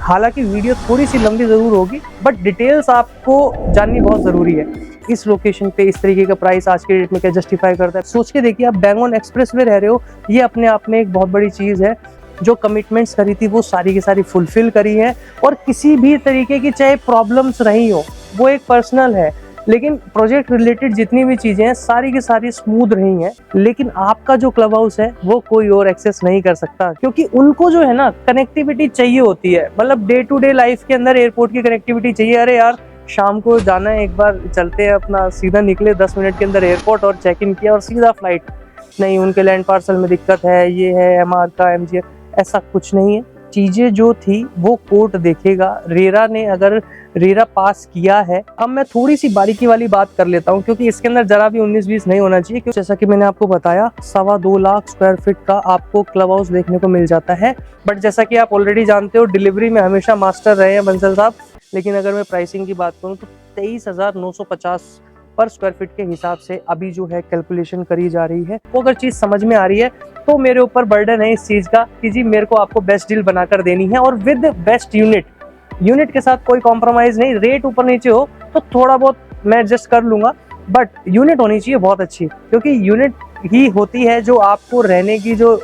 हालांकि वीडियो थोड़ी सी लंबी ज़रूर होगी, बट डिटेल्स आपको जाननी बहुत ज़रूरी है। इस लोकेशन पे इस तरीके का प्राइस आज के डेट में क्या जस्टिफाई करता है। सोच के देखिए, आप बैंगन एक्सप्रेस वे रह रहे हो, ये अपने आप में एक बहुत बड़ी चीज़ है। जो कमिटमेंट्स करी थी वो सारी की सारी फुलफिल करी है, और किसी भी तरीके की चाहे प्रॉब्लम्स रही हो, वो एक पर्सनल है, लेकिन प्रोजेक्ट रिलेटेड जितनी भी चीजें हैं सारी की सारी स्मूथ रही हैं। लेकिन आपका जो क्लब हाउस है वो कोई और एक्सेस नहीं कर सकता, क्योंकि उनको जो है ना कनेक्टिविटी चाहिए होती है। मतलब डे टू डे लाइफ के अंदर एयरपोर्ट की कनेक्टिविटी चाहिए। अरे यार, शाम को जाना है, एक बार चलते हैं, अपना सीधा निकले 10 मिनट के अंदर एयरपोर्ट और चेक इन किया और सीधा फ्लाइट। नहीं, उनके लैंड पार्सल में दिक्कत है, ये है एमआर का एमजीआर, ऐसा कुछ नहीं है। चीजें जो थी वो कोर्ट देखेगा। रेरा ने अगर रेरा पास किया है, अब मैं थोड़ी सी बारीकी वाली बात कर लेता हूँ, क्योंकि इसके अंदर जरा भी 19-20 नहीं होना चाहिए। क्योंकि जैसा कि मैंने आपको बताया, 2.25 लाख स्क्वायर फीट का आपको क्लब हाउस देखने को मिल जाता है। बट जैसा कि आप ऑलरेडी जानते हो, डिलीवरी में हमेशा मास्टर रहे हैं बंसल साहब। लेकिन अगर मैं प्राइसिंग की बात करूँ तो 23,950 पर स्क्वायर फीट के हिसाब से अभी जो है कैलकुलेशन करी जा रही है। वो अगर चीज समझ में आ रही है तो मेरे ऊपर बर्डन है इस चीज का कि जी मेरे को आपको बेस्ट डील बनाकर देनी है, और विद बेस्ट यूनिट के साथ कोई कॉम्प्रोमाइज नहीं। रेट ऊपर नीचे हो तो थोड़ा बहुत मैं एडजस्ट कर लूंगा, बट यूनिट होनी चाहिए बहुत अच्छी, क्योंकि यूनिट ही होती है जो आपको रहने की जो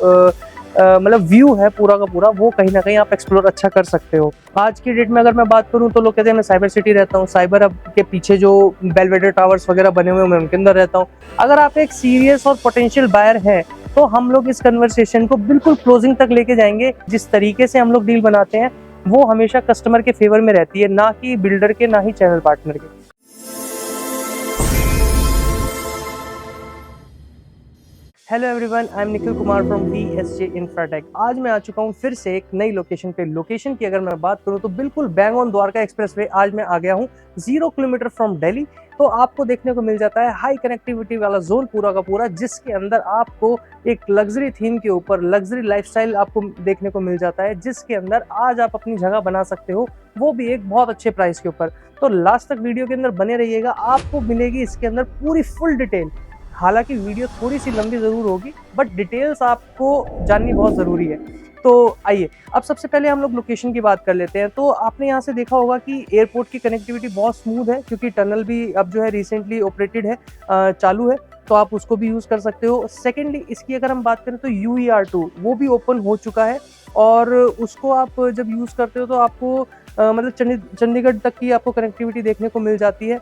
मतलब व्यू है पूरा का पूरा, वो कहीं ना कहीं आप एक्सप्लोर अच्छा कर सकते हो। आज की डेट में अगर मैं बात करूं तो लोग कहते हैं मैं साइबर सिटी रहता हूं, साइबर हब के पीछे जो बेलवेडर टावर्स वगैरह बने हुए हैं मैं उनके अंदर रहता हूं। अगर आप एक सीरियस और पोटेंशियल बायर हैं तो हम लोग इस कन्वर्सेशन को बिल्कुल क्लोजिंग तक लेके जाएंगे। जिस तरीके से हम लोग डील बनाते हैं वो हमेशा कस्टमर के फेवर में रहती है, ना कि बिल्डर के, ना ही चैनल पार्टनर के। Hello everyone, I am Nikhil Kumar from VSJ Infratech. आज मैं आ चुका हूँ फिर से एक नई लोकेशन पे। लोकेशन की अगर मैं बात करूँ तो बिल्कुल बैंग ऑन द्वारका एक्सप्रेसवे आज मैं आ गया हूँ 0 किलोमीटर फ्रॉम दिल्ली। तो आपको देखने को मिल जाता है हाई कनेक्टिविटी वाला जोन पूरा का पूरा, जिसके अंदर आपको एक लग्जरी थीम के ऊपर लग्जरी लाइफस्टाइल आपको देखने को मिल जाता है, जिसके अंदर आज आप अपनी जगह बना सकते हो, वो भी एक बहुत अच्छे प्राइस के ऊपर। तो लास्ट तक वीडियो के अंदर बने रहिएगा, आपको मिलेगी इसके अंदर पूरी फुल डिटेल। हालांकि वीडियो थोड़ी सी लंबी ज़रूर होगी, बट डिटेल्स आपको जाननी बहुत ज़रूरी है। तो आइए, अब सबसे पहले हम लोग लोकेशन की बात कर लेते हैं। तो आपने यहाँ से देखा होगा कि एयरपोर्ट की कनेक्टिविटी बहुत स्मूथ है, क्योंकि टनल भी अब जो है रिसेंटली ऑपरेटेड है, चालू है, तो आप उसको भी यूज़ कर सकते हो। सेकेंडली, इसकी अगर हम बात करें तो UER2 वो भी ओपन हो चुका है, और उसको आप जब यूज़ करते हो तो आपको मतलब चंडीगढ़ तक की आपको कनेक्टिविटी देखने को मिल जाती है।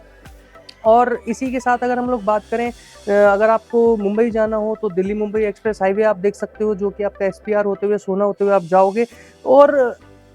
और इसी के साथ अगर हम लोग बात करें, अगर आपको मुंबई जाना हो तो दिल्ली मुंबई एक्सप्रेस हाईवे आप देख सकते हो, जो कि आपका SPR होते हुए, सोना होते हुए आप जाओगे। और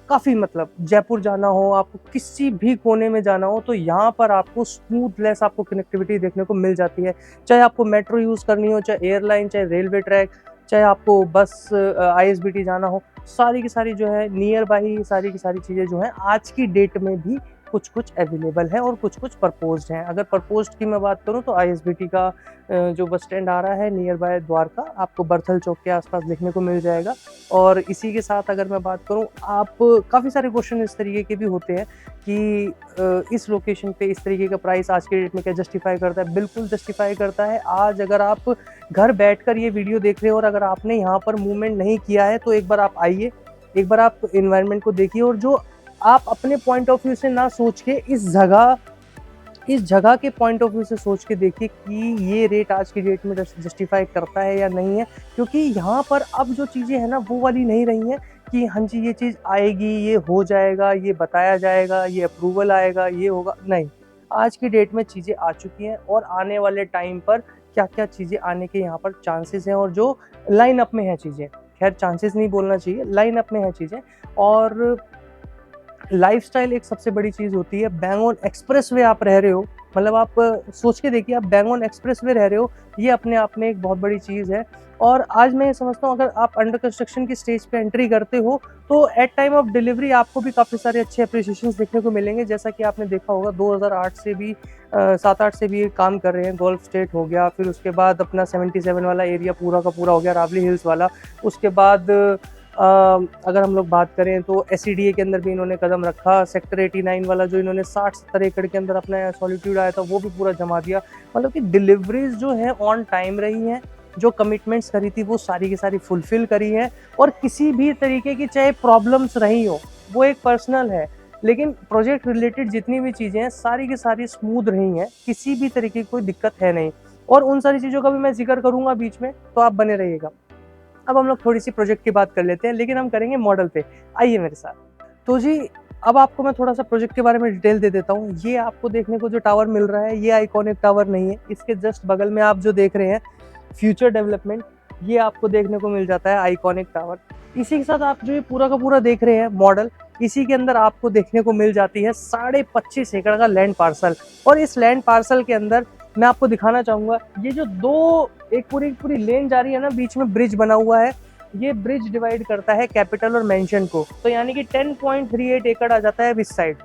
काफ़ी मतलब जयपुर जाना हो, आपको किसी भी कोने में जाना हो, तो यहाँ पर आपको स्मूथलेस आपको कनेक्टिविटी देखने को मिल जाती है। चाहे आपको मेट्रो यूज़ करनी हो, चाहे एयरलाइन, चाहे रेलवे ट्रैक, चाहे आपको बस ISBT जाना हो, सारी की सारी जो है नियर बाई, सारी की सारी चीज़ें जो हैं आज की डेट में भी कुछ कुछ अवेलेबल है और कुछ कुछ प्रपोज्ड हैं। अगर प्रपोज्ड की मैं बात करूं तो ISBT का जो बस स्टैंड आ रहा है नियर बाय द्वारका, आपको बर्थल चौक के आसपास देखने को मिल जाएगा। और इसी के साथ अगर मैं बात करूं, आप काफ़ी सारे क्वेश्चन इस तरीके के भी होते हैं कि इस लोकेशन पे इस तरीके का प्राइस आज के डेट में क्या जस्टिफाई करता है। बिल्कुल जस्टिफाई करता है। आज अगर आप घर बैठकर ये वीडियो देख रहे हो और अगर आपने यहाँ पर मूवमेंट नहीं किया है तो एक बार आप आइए, एक बार आप इन्वायरमेंट को देखिए, और जो आप अपने पॉइंट ऑफ व्यू से ना सोच के इस जगह के पॉइंट ऑफ व्यू से सोच के देखिए कि ये रेट आज की डेट में जस्टिफाई करता है या नहीं है। क्योंकि यहाँ पर अब जो चीज़ें हैं ना वो वाली नहीं रही हैं कि हाँ जी ये चीज़ आएगी, ये हो जाएगा, ये बताया जाएगा, ये अप्रूवल आएगा, ये होगा। नहीं, आज की डेट में चीज़ें आ चुकी हैं, और आने वाले टाइम पर क्या क्या चीज़ें आने के यहाँ पर चांसेस हैं, और जो लाइन अप में है चीज़ें, खैर चांसेस नहीं बोलना चाहिए, लाइन अप में है चीज़ें। और लाइफस्टाइल एक सबसे बड़ी चीज़ होती है। बैंगन एक्सप्रेसवे आप रह रहे हो, मतलब आप सोच के देखिए, आप बैंगन एक्सप्रेसवे रह रहे हो, ये अपने आप में एक बहुत बड़ी चीज़ है। और आज मैं समझता हूँ अगर आप अंडर कंस्ट्रक्शन की स्टेज पे एंट्री करते हो तो एट टाइम ऑफ डिलीवरी आपको भी काफ़ी सारे अच्छे अप्रिसिएशंस देखने को मिलेंगे। जैसा कि आपने देखा होगा 2008 से भी 7-8 से भी ये काम कर रहे हैं। गोल्फ स्टेट हो गया, फिर उसके बाद अपना 77 वाला एरिया पूरा का पूरा हो गया, रावली हिल्स वाला। उसके बाद अगर हम लोग बात करें तो SCDA के अंदर भी इन्होंने कदम रखा। सेक्टर 89 वाला जो इन्होंने 60-70 एकड़ के अंदर अपना सॉलिट्यूड आया था वो भी पूरा जमा दिया। मतलब कि डिलीवरीज जो है ऑन टाइम रही हैं, जो कमिटमेंट्स करी थी वो सारी की सारी फुलफिल करी है, और किसी भी तरीके की चाहे प्रॉब्लम्स रही हो, वो एक पर्सनल है, लेकिन प्रोजेक्ट रिलेटेड जितनी भी चीज़ें हैं सारी की सारी स्मूथ रही हैं, किसी भी तरीके की कोई दिक्कत है नहीं। और उन सारी चीज़ों का भी मैं ज़िक्र करूँगा बीच में, तो आप बने रहिएगा। अब हम लोग थोड़ी-सी प्रोजेक्ट की बात कर लेते हैं, लेकिन हम करेंगे मॉडल पे। आइए मेरे साथ। तो जी, अब आपको मैं थोड़ा-सा प्रोजेक्ट के बारे में डिटेल दे देता हूँ। ये आपको देखने को जो टावर मिल रहा है, ये आइकॉनिक टावर नहीं है। इसके जस्ट बगल में आप जो देख रहे हैं, फ्यूचर डेवलपमेंट, ये आपको देखने को मिल जाता है आइकॉनिक टावर। इसी के साथ आप जो ये पूरा का पूरा देख रहे हैं मॉडल, इसी के अंदर आपको देखने को मिल जाती है 25.5 एकड़ का लैंड पार्सल। और इस लैंड पार्सल के अंदर मैं आपको दिखाना चाहूँगा, ये जो एक पूरी की पूरी लेन जा रही है ना, बीच में ब्रिज बना हुआ है। ये ब्रिज डिवाइड करता है कैपिटल और मेंशन को, तो यानी कि 10.38 एकड़ आ जाता है अब इस साइड।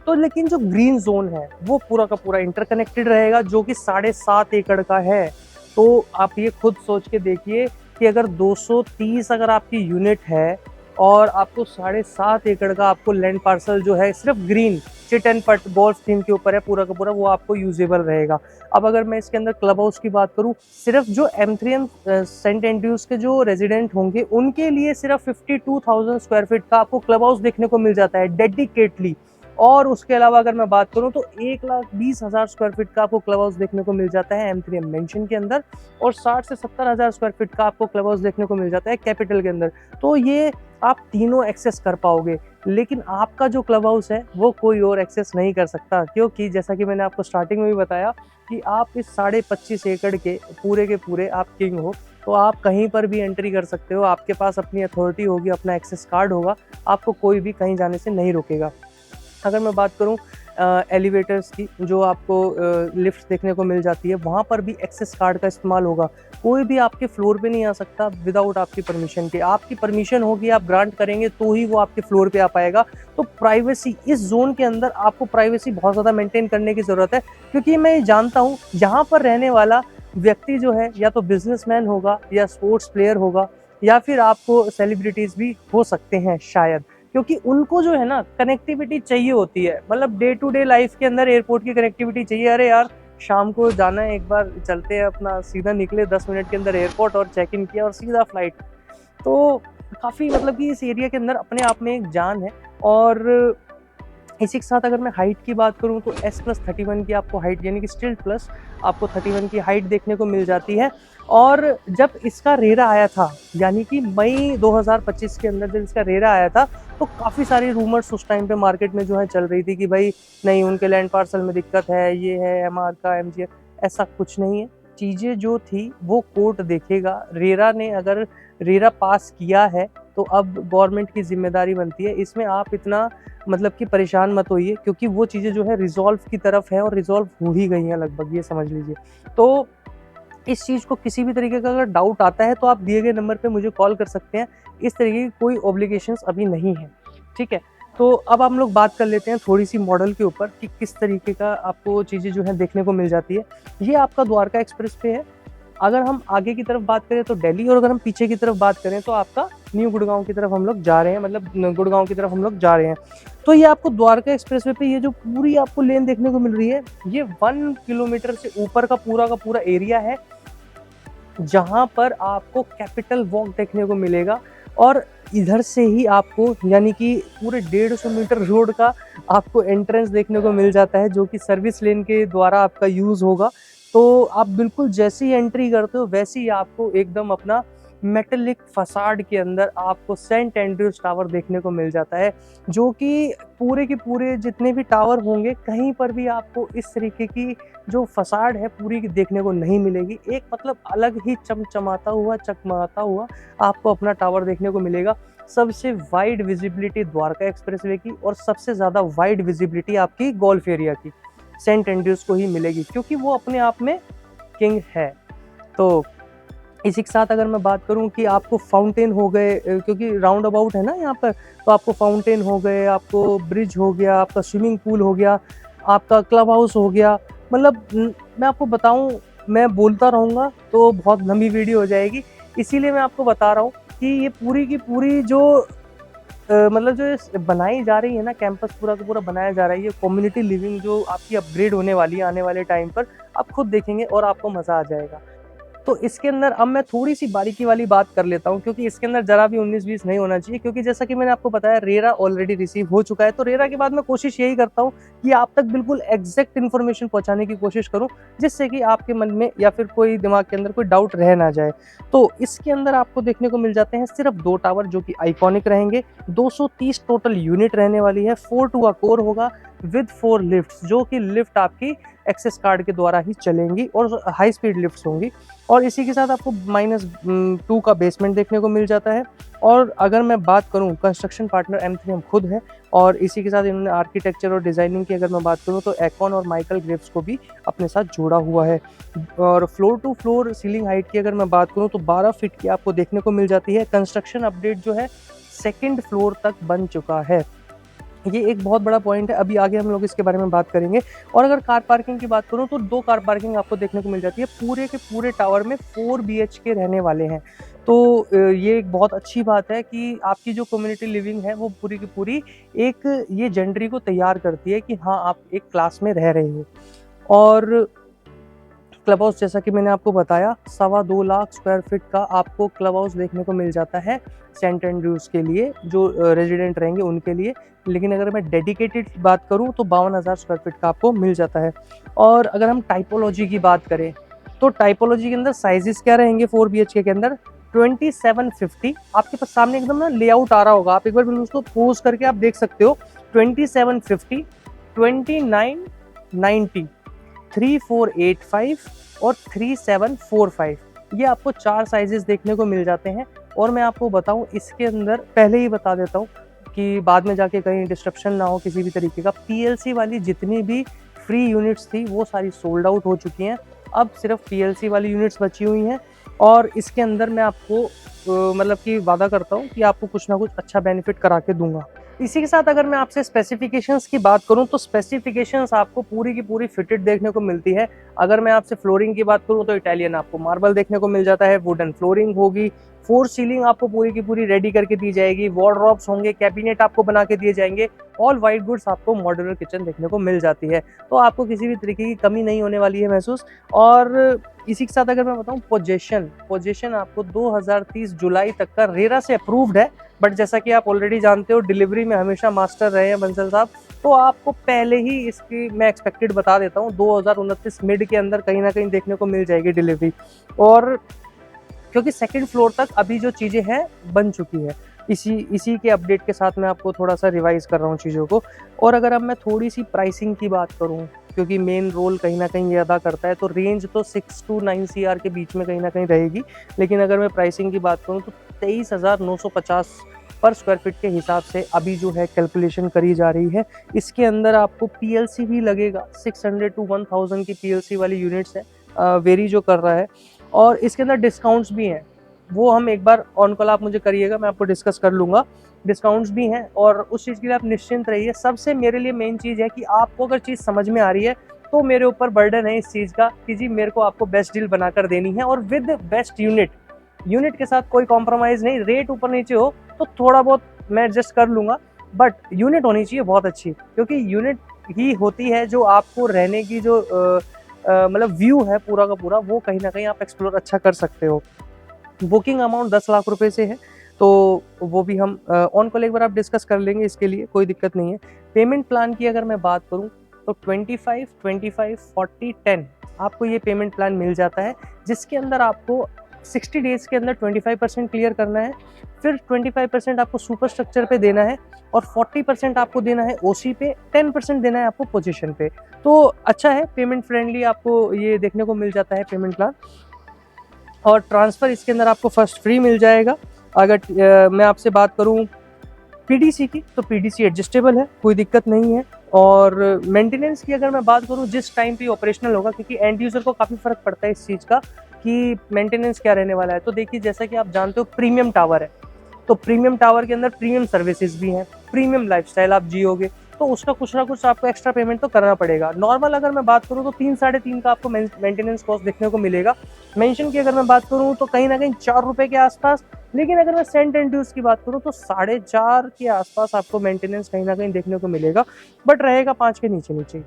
तो लेकिन जो ग्रीन जोन है वो पूरा का पूरा इंटरकनेक्टेड रहेगा, जो कि 7.5 एकड़ का है। तो आप ये खुद सोच के देखिए कि अगर 230 अगर आपकी यूनिट है और आपको 7.5 एकड़ का आपको लैंड पार्सल जो है सिर्फ ग्रीन चिट एंड पट गोल्फ थीम के ऊपर है पूरा का पूरा, वो आपको यूजेबल रहेगा। अब अगर मैं इसके अंदर क्लब हाउस की बात करूं, सिर्फ जो M3M सेंट एंड्रयूज के जो रेजिडेंट होंगे उनके लिए सिर्फ 52,000 स्क्वायर फीट का आपको क्लब हाउस देखने को मिल जाता है डेडिकेटली। और उसके अलावा अगर मैं बात करूं तो 1,20,000 स्क्वायर फीट का आपको क्लब हाउस देखने को मिल जाता है M3M मेंशन के अंदर, और 60 से 70,000 स्क्वायर फीट का आपको क्लब हाउस देखने को मिल जाता है कैपिटल के अंदर। तो ये आप तीनों एक्सेस कर पाओगे, लेकिन आपका जो क्लब हाउस है वो कोई और एक्सेस नहीं कर सकता, क्योंकि जैसा कि मैंने आपको स्टार्टिंग में भी बताया कि आप इस 25.5 एकड़ के पूरे आप किंग हो। तो आप कहीं पर भी एंट्री कर सकते हो, आपके पास अपनी अथॉरिटी होगी, अपना एक्सेस कार्ड होगा, आपको कोई भी कहीं जाने से नहीं रोकेगा। अगर मैं बात करूं एलिवेटर्स की, जो आपको लिफ्ट देखने को मिल जाती है, वहाँ पर भी एक्सेस कार्ड का इस्तेमाल होगा। कोई भी आपके फ्लोर पे नहीं आ सकता विदाउट आपकी परमिशन के। आपकी परमिशन होगी, आप ग्रांट करेंगे तो ही वो आपके फ्लोर पे आ पाएगा। तो प्राइवेसी, इस जोन के अंदर आपको प्राइवेसी बहुत ज़्यादा मेंटेन करने की ज़रूरत है, क्योंकि मैं जानता हूँ यहाँ पर रहने वाला व्यक्ति जो है या तो बिजनेसमैन होगा या स्पोर्ट्स प्लेयर होगा, या फिर आपको सेलिब्रिटीज़ भी हो सकते हैं शायद, क्योंकि उनको जो है ना कनेक्टिविटी चाहिए होती है। मतलब डे टू डे लाइफ के अंदर एयरपोर्ट की कनेक्टिविटी चाहिए। अरे यार, शाम को जाना है, एक बार चलते हैं, अपना सीधा निकले 10 मिनट के अंदर एयरपोर्ट और चेक इन किया और सीधा फ्लाइट। तो काफ़ी मतलब कि इस एरिया के अंदर अपने आप में एक जान है। और इसी के साथ अगर मैं हाइट की बात करूं तो S+31 की आपको हाइट, यानी कि स्टिल्ट प्लस आपको 31 की हाइट देखने को मिल जाती है। और जब इसका रेरा आया था, यानी कि मई 2025 के अंदर जब इसका रेरा आया था, तो काफ़ी सारी रूमर्स उस टाइम पे मार्केट में जो है चल रही थी कि भाई नहीं, उनके लैंड पार्सल में दिक्कत है, ये है MR का MGR। ऐसा कुछ नहीं है। चीज़ें जो थी वो कोर्ट देखेगा। रेरा ने अगर रेरा पास किया है तो अब गवर्नमेंट की जिम्मेदारी बनती है। इसमें आप इतना मतलब कि परेशान मत होइए, क्योंकि वो चीज़ें जो है रिजॉल्व की तरफ है और रिजॉल्व हो ही गई हैं लगभग, ये समझ लीजिए। तो इस चीज़ को किसी भी तरीके का अगर डाउट आता है तो आप दिए गए नंबर पे मुझे कॉल कर सकते हैं। इस तरीके की कोई ऑब्लिगेशंस अभी नहीं है, ठीक है। तो अब हम लोग बात कर लेते हैं थोड़ी सी मॉडल के ऊपर कि किस तरीके का आपको चीज़ें जो है देखने को मिल जाती है। ये आपका द्वारका एक्सप्रेस पे है। अगर हम आगे की तरफ बात करें तो दिल्ली, और अगर हम पीछे की तरफ बात करें तो आपका न्यू गुड़गांव की तरफ हम लोग जा रहे हैं, मतलब गुड़गांव की तरफ हम लोग जा रहे हैं। तो ये आपको द्वारका एक्सप्रेसवे पे ये जो पूरी आपको लेन देखने को मिल रही है, ये 1 किलोमीटर से ऊपर का पूरा एरिया है, जहां पर आपको कैपिटल वॉक देखने को मिलेगा। और इधर से ही आपको यानी कि पूरे 150 मीटर रोड का आपको एंट्रेंस देखने को मिल जाता है, जो कि सर्विस लेन के द्वारा आपका यूज़ होगा। तो आप बिल्कुल जैसे ही एंट्री करते हो वैसे ही आपको एकदम अपना मेटेलिक फसाड के अंदर आपको सेंट एंड्रयूज टावर देखने को मिल जाता है, जो कि पूरे के पूरे जितने भी टावर होंगे कहीं पर भी आपको इस तरीके की जो फसाड है पूरी देखने को नहीं मिलेगी। एक मतलब अलग ही चमचमाता हुआ चकमाता हुआ आपको अपना टावर देखने को मिलेगा। सबसे वाइड विजिबिलिटी द्वारका एक्सप्रेसवे की, और सबसे ज़्यादा वाइड विजिबिलिटी आपकी गोल्फ एरिया की सेंट एंड्रयूज को ही मिलेगी, क्योंकि वो अपने आप में किंग है। तो इसी के साथ अगर मैं बात करूं कि आपको फाउंटेन हो गए, क्योंकि राउंड अबाउट है ना यहाँ पर, तो आपको फाउंटेन हो गए, आपको ब्रिज हो गया, आपका स्विमिंग पूल हो गया, आपका क्लब हाउस हो गया। मतलब मैं आपको बताऊं, मैं बोलता रहूँगा तो बहुत लंबी वीडियो हो जाएगी, इसीलिए मैं आपको बता रहा हूँ कि ये पूरी की पूरी जो मतलब जो ये बनाई जा रही है ना, कैंपस पूरा का पूरा बनाया जा रहा है, ये कम्युनिटी लिविंग जो आपकी अपग्रेड होने वाली है आने वाले टाइम पर, आप खुद देखेंगे और आपको मज़ा आ जाएगा। तो इसके अंदर अब मैं थोड़ी सी बारीकी वाली बात कर लेता हूँ, क्योंकि इसके अंदर जरा भी 19-20 नहीं होना चाहिए, क्योंकि जैसा कि मैंने आपको बताया रेरा ऑलरेडी रिसीव हो चुका है। तो रेरा के बाद मैं कोशिश यही करता हूँ कि आप तक बिल्कुल एग्जैक्ट इन्फॉर्मेशन पहुंचाने की कोशिश करूँ, जिससे कि आपके मन में या फिर कोई दिमाग के अंदर कोई डाउट रह ना जाए। तो इसके अंदर आपको देखने को मिल जाते हैं सिर्फ 2 टावर जो कि आइकॉनिक रहेंगे, 230 टोटल यूनिट रहने वाली है, 4 टू का कोर होगा विद 4 लिफ्ट्स, जो कि लिफ्ट आपकी एक्सेस कार्ड के द्वारा ही चलेंगी और हाई स्पीड लिफ्ट्स होंगी। और इसी के साथ आपको -2 का बेसमेंट देखने को मिल जाता है। और अगर मैं बात करूं, कंस्ट्रक्शन पार्टनर M3M खुद है, और इसी के साथ इन्होंने आर्किटेक्चर और डिज़ाइनिंग की अगर मैं बात करूं तो एकॉन और माइकल ग्रेव्स को भी अपने साथ जोड़ा हुआ है। और floor to floor ceiling height की अगर मैं बात करूं तो 12 फीट की आपको देखने को मिल जाती है। कंस्ट्रक्शन अपडेट जो है 2nd फ्लोर तक बन चुका है। ये एक बहुत बड़ा पॉइंट है, अभी आगे हम लोग इसके बारे में बात करेंगे। और अगर कार पार्किंग की बात करूं तो 2 कार पार्किंग आपको देखने को मिल जाती है। पूरे के पूरे टावर में 4 BHK रहने वाले हैं। तो ये एक बहुत अच्छी बात है कि आपकी जो कम्युनिटी लिविंग है वो पूरी की पूरी एक ये जेंडरी को तैयार करती है कि हाँ, आप एक क्लास में रह रहे हो। और क्लब हाउस जैसा कि मैंने आपको बताया 2.25 लाख स्क्वायर फीट का आपको क्लब हाउस देखने को मिल जाता है सेंट एंड्रयूज के लिए, जो रेजिडेंट रहेंगे उनके लिए। लेकिन अगर मैं डेडिकेटेड बात करूं तो 52,000 स्क्वायर फीट का आपको मिल जाता है। और अगर हम टाइपोलॉजी की बात करें तो टाइपोलॉजी के अंदर साइजेस क्या रहेंगे 4 BHK के अंदर 2750। आपके पास सामने एकदम ना लेआउट आ रहा होगा, आप एक बार बिल्कुल उसको पोज करके आप देख सकते हो। 2750, 2990, 3485 और 3745, ये आपको 4 साइजेस देखने को मिल जाते हैं। और मैं आपको बताऊं इसके अंदर पहले ही बता देता हूं कि बाद में जाके कहीं डिस्ट्रप्शन ना हो किसी भी तरीके का। PLC वाली जितनी भी फ्री यूनिट्स थी वो सारी सोल्ड आउट हो चुकी हैं, अब सिर्फ PLC वाली यूनिट्स बची हुई हैं। और इसके अंदर मैं आपको मतलब कि वादा करता हूँ कि आपको कुछ ना कुछ अच्छा बेनिफिट करा के दूंगा। इसी के साथ अगर मैं आपसे स्पेसिफिकेशंस की बात करूं तो स्पेसिफिकेशंस आपको पूरी की पूरी फिटेड देखने को मिलती है। अगर मैं आपसे फ्लोरिंग की बात करूं तो इटालियन आपको मार्बल देखने को मिल जाता है, वुडन फ्लोरिंग होगी, 4 सीलिंग आपको पूरी की पूरी रेडी करके दी जाएगी, वार्डरोब्स होंगे, कैबिनेट आपको बना के दिए जाएंगे, ऑल वाइट गुड्स आपको मॉड्यूलर किचन देखने को मिल जाती है। तो आपको किसी भी तरीके की कमी नहीं होने वाली है महसूस। और इसी के साथ अगर मैं बताऊं पोजेशन आपको 2030 जुलाई तक का रेरा से अप्रूव्ड है। बट जैसा कि आप ऑलरेडी जानते हो डिलीवरी में हमेशा मास्टर रहे हैं बंसल साहब, तो आपको पहले ही इसकी मैं एक्सपेक्टेड बता देता हूँ 2029 मिड के अंदर कहीं ना कहीं देखने को मिल जाएगी डिलीवरी। और क्योंकि 2nd फ्लोर तक अभी जो चीज़ें हैं बन चुकी है, इसी के अपडेट के साथ मैं आपको थोड़ा सा रिवाइज कर रहा हूँ चीज़ों को। और अगर अब मैं थोड़ी सी प्राइसिंग की बात करूँ, क्योंकि मेन रोल कहीं ना कहीं ये अदा करता है, तो रेंज तो 6 to 9 CR के बीच में कहीं ना कहीं रहेगी। लेकिन अगर मैं प्राइसिंग की बात करूँ तो 23,950 पर स्क्वायर फीट के हिसाब से अभी जो है कैलकुलेशन करी जा रही है। इसके अंदर आपको PLC भी लगेगा, 600 to 1000 की PLC वाली यूनिट्स है, वेरी जो कर रहा है। और इसके अंदर डिस्काउंट्स भी हैं, वो हम एक बार ऑन कॉल आप मुझे करिएगा, मैं आपको डिस्कस कर लूँगा। डिस्काउंट्स भी हैं और उस चीज़ के लिए आप निश्चिंत रहिए। सबसे मेरे लिए मेन चीज़ है कि आपको अगर चीज़ समझ में आ रही है तो मेरे ऊपर बर्डन है इस चीज़ का कि जी मेरे को आपको बेस्ट डील बनाकर देनी है, और विद बेस्ट यूनिट के साथ कोई कॉम्प्रोमाइज़ नहीं। रेट ऊपर नीचे हो तो थोड़ा बहुत मैं एडजस्ट कर लूँगा, बट यूनिट होनी चाहिए बहुत अच्छी, क्योंकि यूनिट ही होती है जो आपको रहने की जो मतलब व्यू है पूरा का पूरा, वो कहीं ना कहीं आप एक्सप्लोर अच्छा कर सकते हो। बुकिंग अमाउंट 10 लाख रुपए से है, तो वो भी हम ऑन कॉल एक बार आप डिस्कस कर लेंगे, इसके लिए कोई दिक्कत नहीं है। पेमेंट प्लान की अगर मैं बात करूं तो 25, 25, 40, 10 आपको ये पेमेंट प्लान मिल जाता है, जिसके अंदर आपको 60 डेज के अंदर 25% क्लियर करना है, फिर 25% आपको सुपर स्ट्रक्चर पे देना है, और 40% आपको देना है OC पे, 10% देना है आपको पोजीशन पे। तो अच्छा है, पेमेंट फ्रेंडली आपको ये देखने को मिल जाता है पेमेंट प्लान। और ट्रांसफ़र इसके अंदर आपको फर्स्ट फ्री मिल जाएगा। अगर मैं आपसे बात करूं PDC की, तो PDC एडजस्टेबल है, कोई दिक्कत नहीं है। और मेंटेनेंस की अगर मैं बात करूं जिस टाइम पे ऑपरेशनल होगा, क्योंकि एंड यूज़र को काफ़ी फ़र्क पड़ता है इस चीज़ का कि मेंटेनेंस क्या रहने वाला है। तो देखिए, जैसा कि आप जानते हो प्रीमियम टावर है, तो प्रीमियम टावर के अंदर प्रीमियम सर्विसेज भी हैं, प्रीमियम लाइफस्टाइल आप जियोगे, तो उसका कुछ ना कुछ आपको एक्स्ट्रा पेमेंट तो करना पड़ेगा। नॉर्मल अगर मैं बात करूँ तो 3 साढ़े 3 का आपको मेंटेनेंस कॉस्ट देखने को मिलेगा। मेंशन की अगर मैं बात करूँ तो कहीं ना कहीं 4 रुपये के आसपास, लेकिन अगर मैं सेंट एंड्रयूज की बात करूँ तो 4.5 के आसपास आपको मेंटेनेंस कहीं ना कहीं देखने को मिलेगा, बट रहेगा 5 के नीचे नीचे।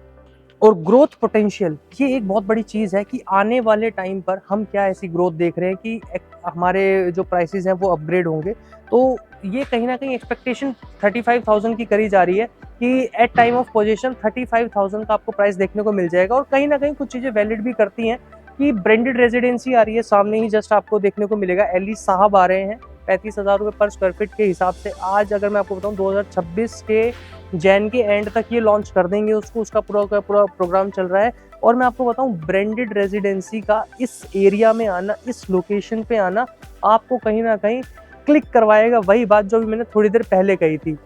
और ग्रोथ पोटेंशियल, ये एक बहुत बड़ी चीज़ है कि आने वाले टाइम पर हम क्या ऐसी ग्रोथ देख रहे हैं कि हमारे जो प्राइसेस हैं वो अपग्रेड होंगे। तो ये कहीं ना कहीं एक्सपेक्टेशन 35,000 की करी जा रही है कि एट टाइम ऑफ पोजीशन 35,000 का आपको प्राइस देखने को मिल जाएगा। और कहीं ना कहीं कुछ चीज़ें वैलिड भी करती हैं कि ब्रांडेड रेजिडेंसी आ रही है, सामने ही जस्ट आपको देखने को मिलेगा। एली साहब आ रहे हैं 35,000 रुपये पर स्क्वायर फीट के हिसाब से। आज अगर मैं आपको बताऊं 2026 के जैन के एंड तक ये लॉन्च कर देंगे उसको, उसका पूरा प्रोग्राम चल रहा है। और मैं आपको बताऊं ब्रांडेड रेजिडेंसी का इस एरिया में आना, इस लोकेशन पे आना आपको कहीं ना कहीं क्लिक करवाएगा। वही बात जो भी मैंने थोड़ी देर पहले कही थी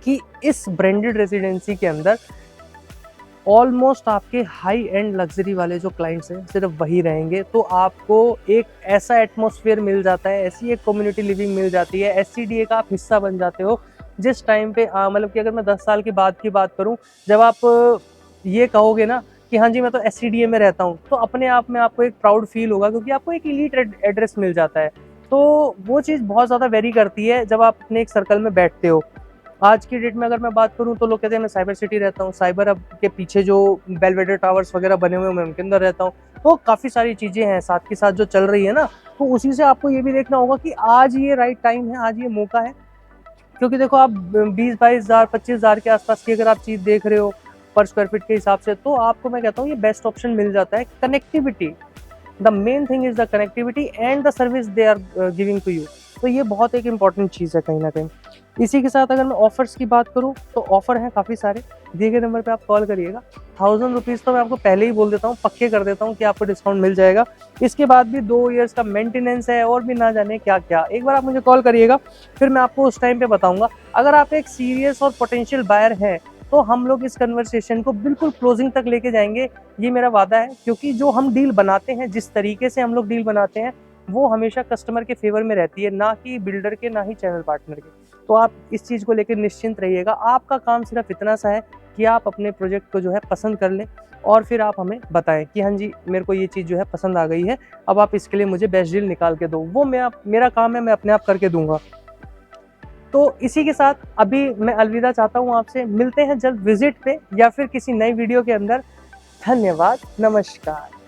कि इस ब्रांडेड रेजिडेंसी के अंदर ऑलमोस्ट आपके हाई एंड लग्जरी वाले जो क्लाइंट्स हैं सिर्फ वही रहेंगे। तो आपको एक ऐसा एटमॉस्फेयर मिल जाता है, ऐसी एक कम्युनिटी लिविंग मिल जाती है, SCDA का आप हिस्सा बन जाते हो। जिस टाइम पे मतलब कि अगर मैं 10 साल के बाद की बात करूं, जब आप ये कहोगे ना कि हाँ जी मैं तो SCDA में रहता हूँ, तो अपने आप में आपको एक प्राउड फील होगा क्योंकि आपको एक एलीट एड्रेस मिल जाता है। तो वो चीज़ बहुत ज़्यादा वेरी करती है जब आप अपने एक सर्कल में बैठते हो। आज की डेट में अगर मैं बात करूं तो लोग कहते हैं मैं साइबर सिटी रहता हूं, साइबर हब के पीछे जो बेलवेडर टावर्स वगैरह बने हुए हैं मैं उनके अंदर रहता हूं। तो काफ़ी सारी चीज़ें हैं साथ के साथ जो चल रही है ना, तो उसी से आपको ये भी देखना होगा कि आज ये राइट टाइम है, आज ये मौका है। क्योंकि देखो आप 20-22 हज़ार 25 हज़ार के आसपास की अगर आप चीज़ देख रहे हो पर स्क्वायर फीट के हिसाब से, तो आपको मैं कहता हूँ ये बेस्ट ऑप्शन मिल जाता है। Connectivity, the main thing is the connectivity and the service they are giving to you. तो ये बहुत एक इंपॉर्टेंट चीज़ है कहीं ना कहीं। इसी के साथ अगर मैं ऑफर्स की बात करूं तो ऑफर हैं काफ़ी सारे, दिए गए नंबर पे आप कॉल करिएगा। 1000 रुपीज़ तो मैं आपको पहले ही बोल देता हूं, पक्के कर देता हूं कि आपको डिस्काउंट मिल जाएगा। इसके बाद भी 2 ईयर्स का मेंटेनेंस है और भी ना जाने क्या क्या। एक बार आप मुझे कॉल करिएगा, फिर मैं आपको उस टाइम पे बताऊंगा। अगर आप एक सीरियस और पोटेंशियल बायर हैं तो हम लोग इस कन्वर्सेशन को बिल्कुल क्लोजिंग तक लेके जाएंगे, ये मेरा वादा है। क्योंकि जो हम डील बनाते हैं, जिस तरीके से हम लोग डील बनाते हैं, वो हमेशा कस्टमर के फेवर में रहती है, ना कि बिल्डर के, ना ही चैनल पार्टनर के। तो आप इस चीज़ को लेकर निश्चिंत रहिएगा। आपका काम सिर्फ इतना सा है कि आप अपने प्रोजेक्ट को जो है पसंद कर लें और फिर आप हमें बताएं कि हाँ जी मेरे को ये चीज़ जो है पसंद आ गई है, अब आप इसके लिए मुझे बेस्ट डील निकाल के दो। वो मेरा काम है, मैं अपने आप करके दूंगा। तो इसी के साथ अभी मैं अलविदा चाहता हूँ आपसे। मिलते हैं जल्द विजिट पे या फिर किसी नई वीडियो के अंदर। धन्यवाद, नमस्कार।